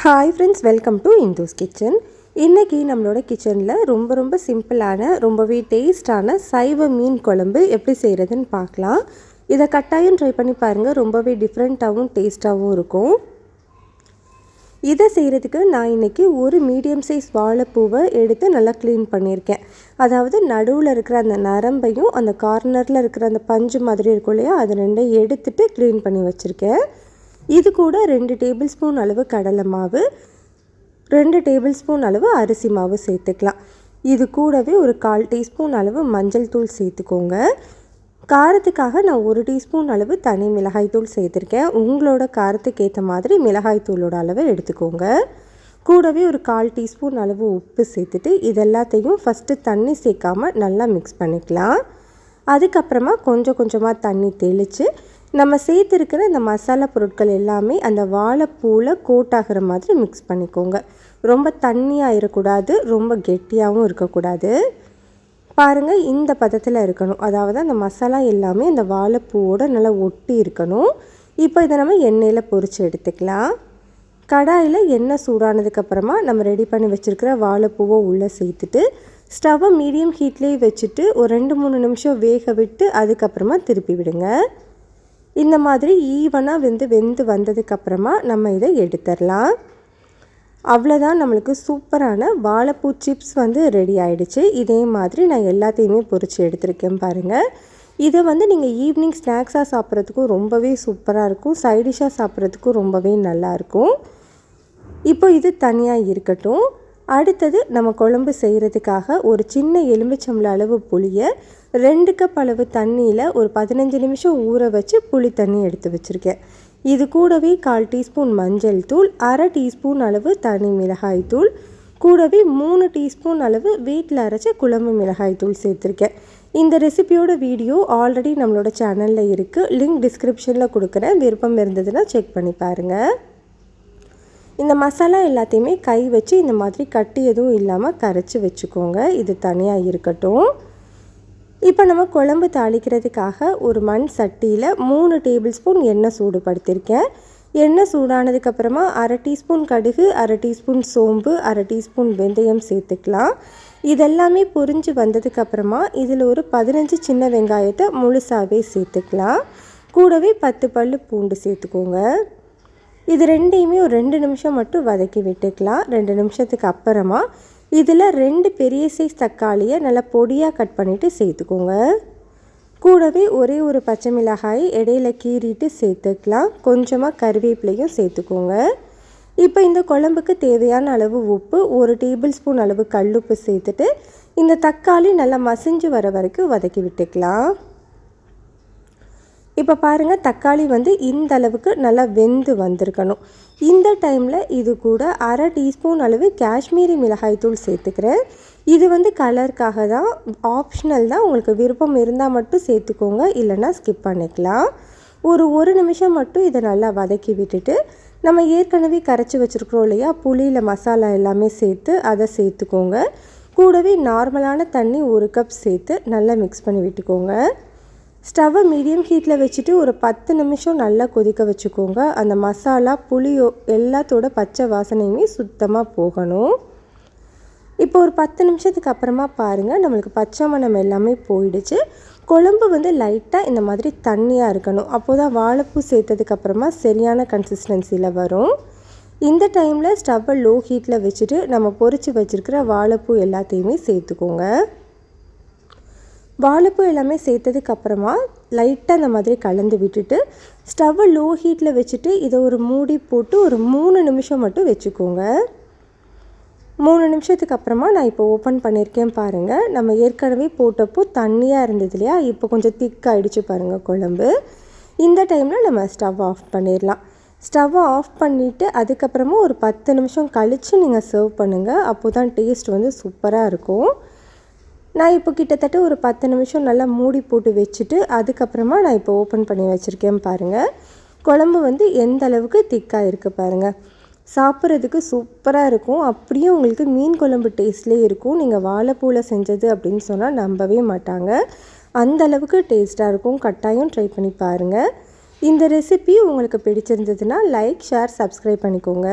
Hi friends, welcome to Indhu's Kitchen. இன்னைக்கு நம்மளோட கிச்சன்ல ரொம்ப சிம்பிளான ரொம்பவே டேஸ்டான சைவ மீன் குழம்பு எப்படி செய்யறதுன்னு பார்க்கலாம். இத கட்டாயம் ட்ரை பண்ணி பாருங்க. ரொம்பவே டிஃபரண்டாவும் டேஸ்டாவும் இருக்கும். இத செய்யறதுக்கு நான் இன்னைக்கு ஒரு மீடியம் சைஸ் வாழைப்பூவை எடுத்து நல்லா க்ளீன் பண்ணியிருக்கேன். அதாவது நடுவுல இருக்கிற அந்த நரம்பையும் அந்த கார்னர்ல இருக்கிற அந்த பஞ்சு மாதிரி இருக்கும் இல்லையா, அது ரெண்டையும் எடுத்துட்டு க்ளீன் பண்ணி வச்சிருக்கேன். இது கூட 2 டேபிள் ஸ்பூன் அளவு கடலை மாவு, 2 டேபிள் ஸ்பூன் அளவு அரிசி மாவு சேர்த்துக்கலாம். இது கூடவே ஒரு 1/4 டீஸ்பூன் அளவு மஞ்சள் தூள் சேர்த்துக்கோங்க. காரத்துக்காக நான் 1 டீஸ்பூன் அளவு தனி மிளகாய் தூள் சேர்த்துருக்கேன். உங்களோட காரத்துக்கு ஏற்ற மாதிரி மிளகாய் தூளோட அளவை எடுத்துக்கோங்க. கூடவே ஒரு 1/4 டீஸ்பூன் அளவு உப்பு சேர்த்துட்டு இதெல்லாத்தையும் ஃபஸ்ட்டு தண்ணி சேர்க்காமல் நல்லா மிக்ஸ் பண்ணிக்கலாம். அதுக்கப்புறமா கொஞ்சமாக தண்ணி தெளித்து நம்ம சேர்த்துருக்கிற இந்த மசாலா பொருட்கள் எல்லாமே அந்த வாழைப்பூவில் கோட் ஆகிற மாதிரி மிக்ஸ் பண்ணிக்கோங்க. ரொம்ப தண்ணியாக ஆயிடக்கூடாது, ரொம்ப கெட்டியாகவும் இருக்கக்கூடாது. பாருங்கள், இந்த பதத்தில் இருக்கணும். அதாவது அந்த மசாலா எல்லாமே அந்த வாழைப்பூவோடு நல்லா ஒட்டி இருக்கணும். இப்போ இதை நம்ம எண்ணெயில் பொரித்து எடுத்துக்கலாம். கடாயில் எண்ணெய் சூடானதுக்கப்புறமா நம்ம ரெடி பண்ணி வச்சுருக்கிற வாழைப்பூவை உள்ளே சேர்த்துட்டு ஸ்டவ்வை மீடியம் ஹீட்லேயே வச்சுட்டு ஒரு 2-3 நிமிஷம் வேக விட்டு அதுக்கப்புறமா திருப்பி விடுங்க. இந்த மாதிரி ஈவனாக வெந்து வந்ததுக்கப்புறமா நம்ம இதை எடுத்துடலாம். அவ்வளோதான், நம்மளுக்கு சூப்பரான வாழைப்பூ சிப்ஸ் ரெடி ஆகிடுச்சு. இதே மாதிரி நான் எல்லாத்தையுமே பொரித்து எடுத்துருக்கேன் பாருங்கள். இதை நீங்கள் ஈவினிங் ஸ்நாக்ஸாக சாப்பிட்றதுக்கும் ரொம்பவே சூப்பராக இருக்கும், சைடிஷாக சாப்பிட்றதுக்கும் ரொம்பவே நல்லாயிருக்கும். இப்போ இது தனியாக இருக்கட்டும். அடுத்தது நம்ம குழம்பு செய்கிறதுக்காக ஒரு சின்ன எலுமிச்சம்பழ அளவு புளியை 2 கப் அளவு தண்ணியில் ஒரு 15 நிமிஷம் ஊற வச்சு புளி தண்ணி எடுத்து வச்சுருக்கேன். இது கூடவே 1/4 டீஸ்பூன் மஞ்சள் தூள், 1/2 டீஸ்பூன் அளவு தனி மிளகாய் தூள், கூடவே 3 டீஸ்பூன் அளவு வீட்டில் அரைச்ச குழம்பு மிளகாய் தூள் சேர்த்துருக்கேன். இந்த ரெசிபியோட வீடியோ ஆல்ரெடி நம்மளோட சேனலில் இருக்குது. லிங்க் டிஸ்கிரிப்ஷனில் கொடுக்குறேன், விருப்பம் இருந்ததுன்னா செக் பண்ணி பாருங்கள். இந்த மசாலா எல்லாத்தையுமே கை வச்சு இந்த மாதிரி கட்டி எதுவும் இல்லாமல் கரைச்சி வச்சுக்கோங்க. இது தனியாக இருக்கட்டும். இப்போ நம்ம குழம்பு தாளிக்கிறதுக்காக ஒரு மண் சட்டியில் 3 டேபிள் ஸ்பூன் எண்ணெய் சூடுபடுத்தியிருக்கேன். எண்ணெய் சூடானதுக்கப்புறமா 1/2 டீஸ்பூன் கடுகு, 1/2 டீஸ்பூன் சோம்பு, 1/2 டீஸ்பூன் வெந்தயம் சேர்த்துக்கலாம். இதெல்லாமே பொரிஞ்சு வந்ததுக்கப்புறமா இதில் ஒரு 15 சின்ன வெங்காயத்தை முழுசாகவே சேர்த்துக்கலாம். கூடவே 10 பல் பூண்டு சேர்த்துக்கோங்க. இது ரெண்டையுமே ஒரு 2 நிமிஷம் மட்டும் வதக்கி விட்டுக்கலாம். 2 நிமிஷத்துக்கு அப்புறமா இதில் 2 பெரிய சைஸ் தக்காளியை நல்லா பொடியாக கட் பண்ணிவிட்டு சேர்த்துக்கோங்க. கூடவே ஒரே ஒரு பச்சை மிளகாய் இடையில கீறிட்டு சேர்த்துக்கலாம். கொஞ்சமாக கருவேப்பிலையும் சேர்த்துக்கோங்க. இப்போ இந்த குழம்புக்கு தேவையான அளவு உப்பு, 1 டேபிள் ஸ்பூன் அளவு கல்லுப்பு சேர்த்துட்டு இந்த தக்காளி நல்லா மசிஞ்சு வர வரைக்கும் வதக்கி விட்டுக்கலாம். இப்போ பாருங்கள், தக்காளி இந்த அளவுக்கு நல்லா வெந்து வந்திருக்கணும். இந்த டைமில் இது கூட 1/2 டீஸ்பூன் அளவு காஷ்மீரி மிளகாய் தூள் சேர்த்துக்கிறேன். இது கலருக்காக தான், ஆப்ஷனல் தான். உங்களுக்கு விருப்பம் இருந்தால் மட்டும் சேர்த்துக்கோங்க, இல்லைன்னா ஸ்கிப் பண்ணிக்கலாம். ஒரு நிமிஷம் மட்டும் இதை நல்லா வதக்கி விட்டுட்டு நம்ம ஏற்கனவே கரைச்சி வச்சுருக்குறோம் இல்லையா, புளியில் மசாலா எல்லாமே சேர்த்து அதை சேர்த்துக்கோங்க. கூடவே நார்மலான தண்ணி 1 கப் சேர்த்து நல்லா மிக்ஸ் பண்ணி விட்டுக்கோங்க. ஸ்டவ்வை மீடியம் ஹீட்டில் வச்சுட்டு ஒரு 10 நிமிஷம் நல்லா கொதிக்க வச்சுக்கோங்க. அந்த மசாலா புளியோ எல்லாத்தோட பச்சை வாசனையுமே சுத்தமாக போகணும். இப்போ ஒரு 10 நிமிஷத்துக்கு அப்புறமா பாருங்கள், நம்மளுக்கு பச்சை மணம் எல்லாமே போயிடுச்சு. குழம்பு லைட்டாக இந்த மாதிரி தண்ணியாக இருக்கணும். அப்போ தான் வாழைப்பூ சேர்த்ததுக்கப்புறமா சரியான கன்சிஸ்டன்சியில் வரும். இந்த டைமில் ஸ்டவ்வை லோ ஹீட்டில் வச்சுட்டு நம்ம பொரித்து வச்சுருக்கிற வாழைப்பூ எல்லாத்தையுமே சேர்த்துக்கோங்க. வாழைப்பூ எல்லாமே சேர்த்ததுக்கப்புறமா லைட்டாக இந்த மாதிரி கலந்து விட்டுட்டு ஸ்டவ்வை லோ ஹீட்டில் வச்சுட்டு இதை ஒரு மூடி போட்டு ஒரு 3 நிமிஷம் மட்டும் வச்சுக்கோங்க. 3 நிமிஷத்துக்கு அப்புறமா நான் இப்போ ஓப்பன் பண்ணியிருக்கேன் பாருங்கள். நம்ம ஏற்கனவே போட்டப்போ தண்ணியாக இருந்தது இல்லையா, இப்போ கொஞ்சம் திக்காகிடுச்சு பாருங்கள் குழம்பு. இந்த டைமில் நம்ம ஸ்டவ் ஆஃப் பண்ணிடலாம். ஸ்டவ்வை ஆஃப் பண்ணிவிட்டு அதுக்கப்புறமா ஒரு 10 நிமிஷம் கழித்து நீங்கள் சர்வ் பண்ணுங்கள். அப்போ தான் டேஸ்ட் சூப்பராக இருக்கும். நான் இப்போ கிட்டத்தட்ட ஒரு 10 நிமிஷம் நல்லா மூடி போட்டு வச்சுட்டு அதுக்கப்புறமா நான் இப்போ ஓப்பன் பண்ணி வச்சுருக்கேன் பாருங்கள். குழம்பு எந்த அளவுக்கு திக்காக இருக்குது பாருங்கள். சாப்பிட்றதுக்கு சூப்பராக இருக்கும். அப்படியே உங்களுக்கு மீன் குழம்பு டேஸ்ட்லேயே இருக்கும். நீங்கள் வாழைப்பூவில் செஞ்சது அப்படின்னு சொன்னால் நம்பவே மாட்டாங்க. அந்த அளவுக்கு டேஸ்ட்டாக இருக்கும். கட்டாயம் ட்ரை பண்ணி பாருங்கள். இந்த ரெசிபி உங்களுக்கு பிடிச்சிருந்ததுன்னா லைக், ஷேர், சப்ஸ்கிரைப் பண்ணிக்கோங்க.